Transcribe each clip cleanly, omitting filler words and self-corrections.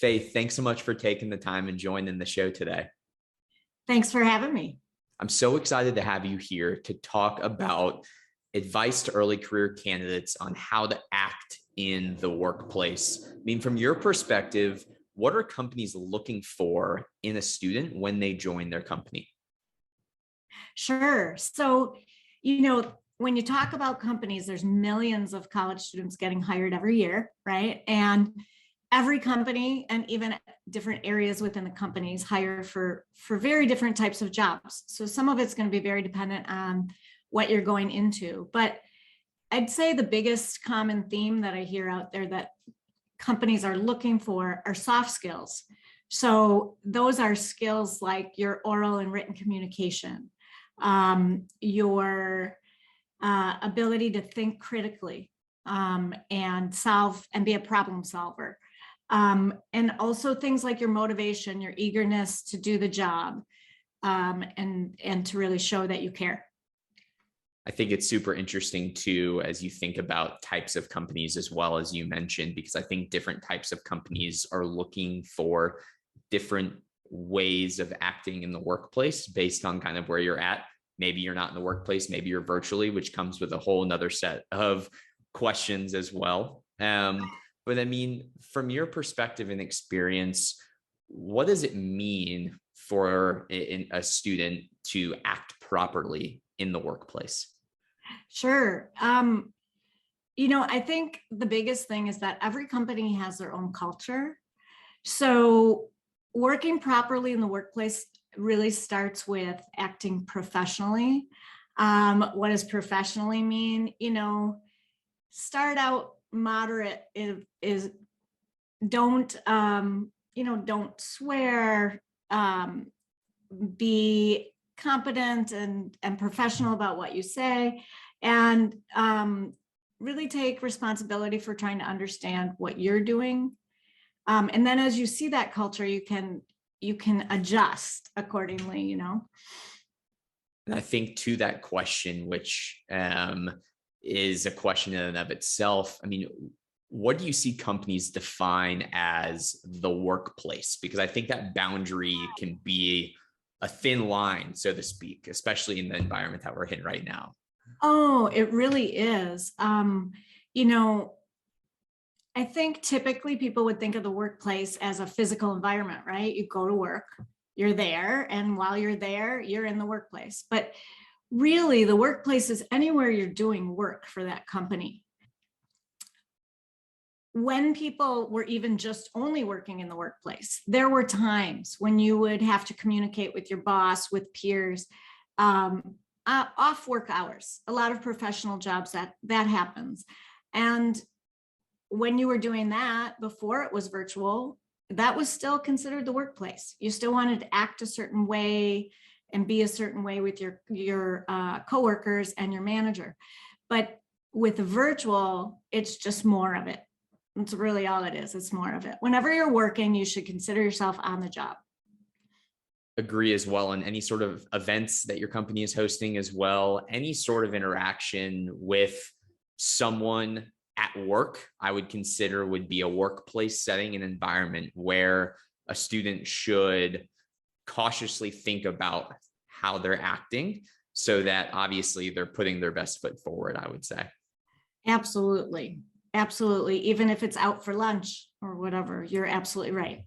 Faith, thanks so much for taking the time and joining the show today. Thanks for having me. I'm so excited to have you here to talk about advice to early career candidates on how to act in the workplace. I mean, from your perspective, what are companies looking for in a student when they join their company? Sure. So, when you talk about companies, there's millions of college students getting hired every year, right? And every company and even different areas within the companies hire for very different types of jobs. So some of it's going to be very dependent on what you're going into. But I'd say the biggest common theme that I hear out there that companies are looking for are soft skills. So those are skills like your oral and written communication, your ability to think critically, and solve and be a problem solver. And also things like your motivation, your eagerness to do the job, and to really show that you care. I think it's super interesting too, as you think about types of companies as well, as you mentioned, because I think different types of companies are looking for different ways of acting in the workplace based on kind of where you're at. Maybe you're not in the workplace, maybe you're virtually, which comes with a whole nother set of questions as well. But I mean, from your perspective and experience, what does it mean for a student to act properly in the workplace? Sure. I think the biggest thing is that every company has their own culture. So working properly in the workplace really starts with acting professionally. What does professionally mean? Start out moderate is don't swear, be competent and professional about what you say, and really take responsibility for trying to understand what you're doing. And then as you see that culture, you can adjust accordingly, And I think to that question, which is a question in and of itself, I mean, what do you see companies define as the workplace? Because I think that boundary can be a thin line, so to speak, especially in the environment that we're in right now. Oh, it really is. I think typically people would think of the workplace as a physical environment, right? You go to work, you're there, and while you're there, you're in the workplace. But really, the workplace is anywhere you're doing work for that company. When people were even just only working in the workplace, there were times when you would have to communicate with your boss, with peers, off work hours. A lot of professional jobs that happens. And when you were doing that before it was virtual, that was still considered the workplace. You still wanted to act a certain way and be a certain way with your coworkers and your manager. But with the virtual, it's just more of it. That's really all it is. It's more of it. Whenever you're working, you should consider yourself on the job. Agree as well. And any sort of events that your company is hosting as well, any sort of interaction with someone at work, I would consider would be a workplace setting, an environment where a student should cautiously think about how they're acting so that obviously they're putting their best foot forward, I would say. Absolutely. Absolutely. Even if it's out for lunch or whatever, you're absolutely right.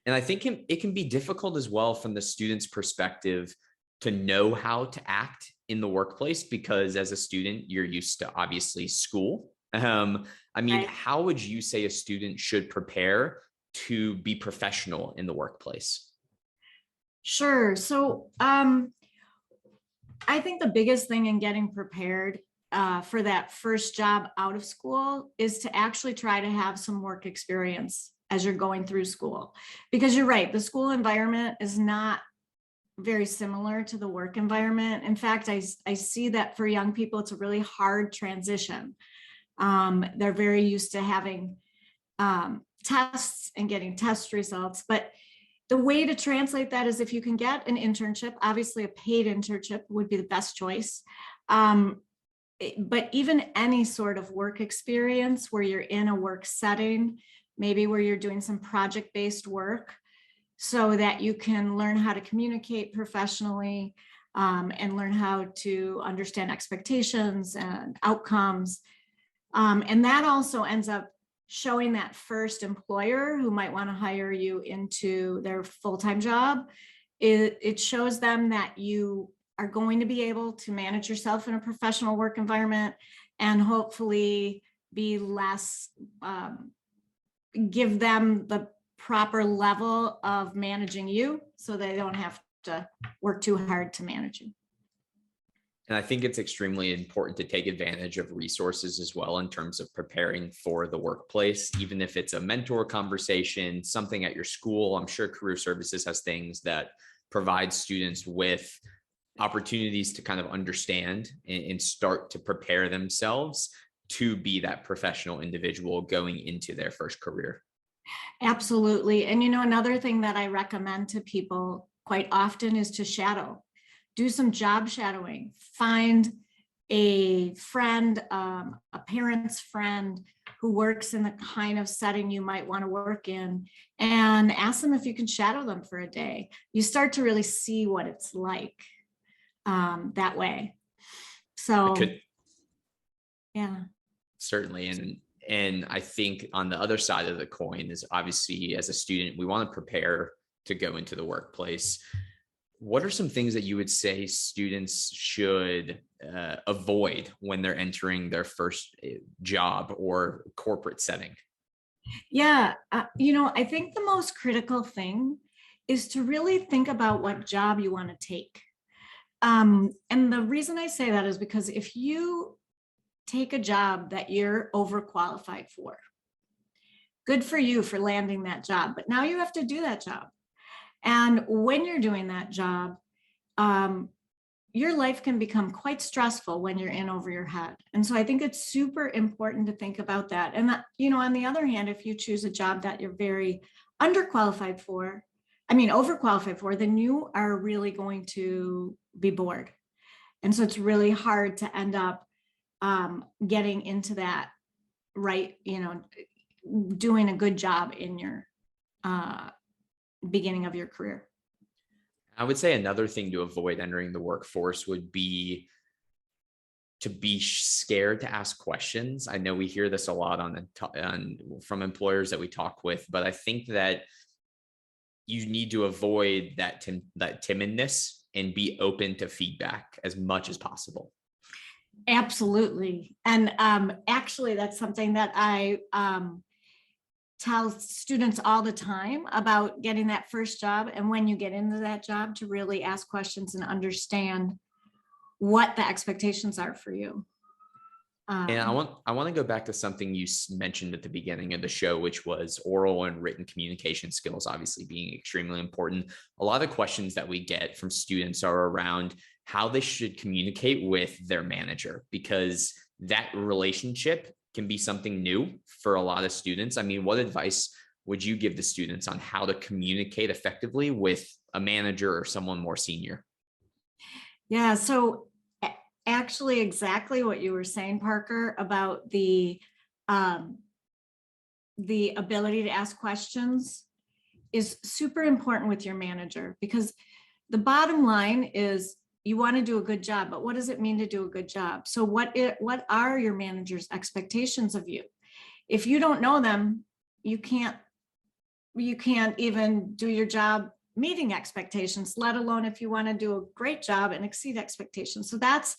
And I think it can be difficult as well from the student's perspective to know how to act in the workplace, because as a student, you're used to obviously school. Right. How would you say a student should prepare to be professional in the workplace? Sure. So I think the biggest thing in getting prepared for that first job out of school is to actually try to have some work experience as you're going through school. Because you're right, the school environment is not very similar to the work environment. In fact, I see that for young people, it's a really hard transition. They're very used to having tests and getting test results. But the way to translate that is if you can get an internship, obviously a paid internship would be the best choice. But even any sort of work experience where you're in a work setting maybe where you're doing some project-based work, so that you can learn how to communicate professionally, and learn how to understand expectations and outcomes. And that also ends up showing that first employer who might want to hire you into their full-time job. It shows them that you are going to be able to manage yourself in a professional work environment, and hopefully be less, give them the proper level of managing you, so they don't have to work too hard to manage you. And I think it's extremely important to take advantage of resources as well in terms of preparing for the workplace, even if it's a mentor conversation, something at your school. I'm sure career services has things that provide students with opportunities to kind of understand and start to prepare themselves to be that professional individual going into their first career. Absolutely. And another thing that I recommend to people quite often is to shadow. Do some job shadowing. Find a friend, a parent's friend who works in the kind of setting you might want to work in, and ask them if you can shadow them for a day. You start to really see what it's like that way. So, yeah. Certainly. And I think on the other side of the coin is, obviously, as a student, we want to prepare to go into the workplace. What are some things that you would say students should avoid when they're entering their first job or corporate setting? Yeah, I think the most critical thing is to really think about what job you want to take. And the reason I say that is because if you take a job that you're overqualified for, good for you for landing that job, but now you have to do that job. And when you're doing that job, your life can become quite stressful when you're in over your head. And so I think it's super important to think about that. And that, on the other hand, if you choose a job that you're very overqualified for, then you are really going to be bored. And so it's really hard to end up getting into that, right, doing a good job in your beginning of your career. I would say another thing to avoid entering the workforce would be to be scared to ask questions. I know we hear this a lot from employers that we talk with, but I think that you need to avoid that timidness and be open to feedback as much as possible. Absolutely. And actually, that's something that I tell students all the time about getting that first job. And when you get into that job, to really ask questions and understand what the expectations are for you. And I want to go back to something you mentioned at the beginning of the show, which was oral and written communication skills, obviously being extremely important. A lot of questions that we get from students are around how they should communicate with their manager, because that relationship can be something new for a lot of students. I mean, what advice would you give the students on how to communicate effectively with a manager or someone more senior? Yeah, so actually exactly what you were saying, Parker, about the ability to ask questions is super important with your manager, because the bottom line is you want to do a good job, but what does it mean to do a good job? So what are your manager's expectations of you? If you don't know them, you can't even do your job meeting expectations, let alone if you want to do a great job and exceed expectations. So that's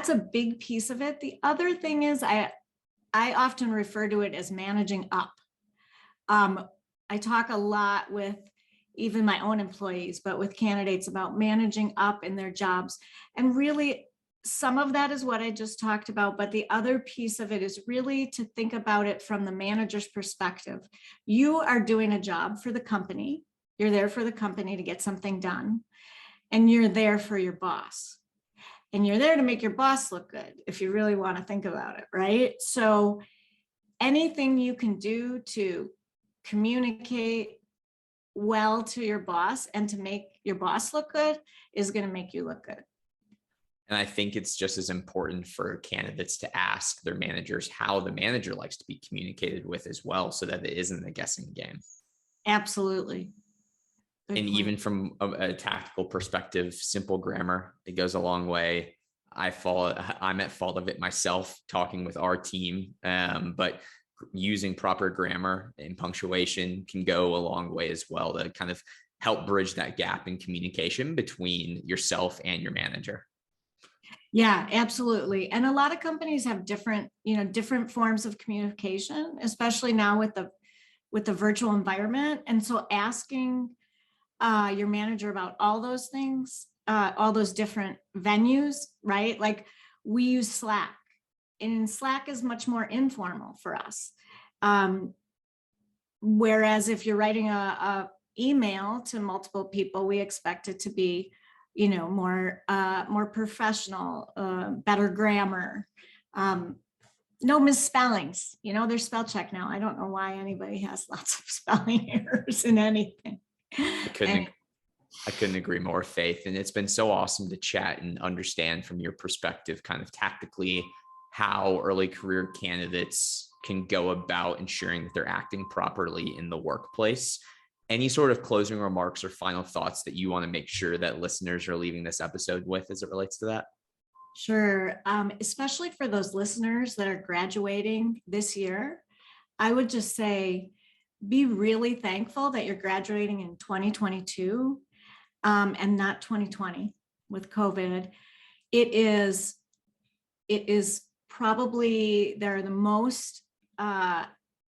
a big piece of it. The other thing is I often refer to it as managing up. I talk a lot with even my own employees, but with candidates, about managing up in their jobs. And really, some of that is what I just talked about, but the other piece of it is really to think about it from the manager's perspective. You are doing a job for the company. You're there for the company to get something done, and you're there for your boss. And you're there to make your boss look good, if you really want to think about it, right? So anything you can do to communicate well to your boss and to make your boss look good is going to make you look good. And I think it's just as important for candidates to ask their managers how the manager likes to be communicated with as well, so that it isn't a guessing game. Absolutely. Good And point. even from a tactical perspective, simple grammar, it goes a long way. I'm at fault of it myself talking with our team, but using proper grammar and punctuation can go a long way as well to kind of help bridge that gap in communication between yourself and your manager. Yeah, absolutely. And a lot of companies have different, different forms of communication, especially now with the virtual environment. And so asking your manager about all those things, all those different venues, right? Like we use Slack, and Slack is much more informal for us. Whereas if you're writing a email to multiple people, we expect it to be, more professional, better grammar, no misspellings. There's spell check now. I don't know why anybody has lots of spelling errors in anything. I couldn't I couldn't agree more, Faith. And it's been so awesome to chat and understand from your perspective, kind of tactically, how early career candidates can go about ensuring that they're acting properly in the workplace. Any sort of closing remarks or final thoughts that you want to make sure that listeners are leaving this episode with as it relates to that? Sure. Especially for those listeners that are graduating this year, I would just say be really thankful that you're graduating in 2022, and not 2020 with COVID. It is probably there are the most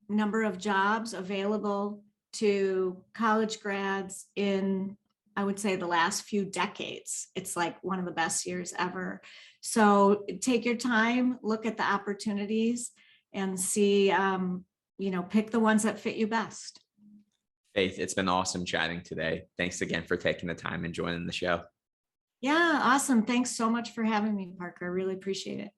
number of jobs available to college grads in, I would say, the last few decades. It's like one of the best years ever. So take your time, look at the opportunities, and see, pick the ones that fit you best. Faith, it's been awesome chatting today. Thanks again for taking the time and joining the show. Yeah, awesome. Thanks so much for having me, Parker. I really appreciate it.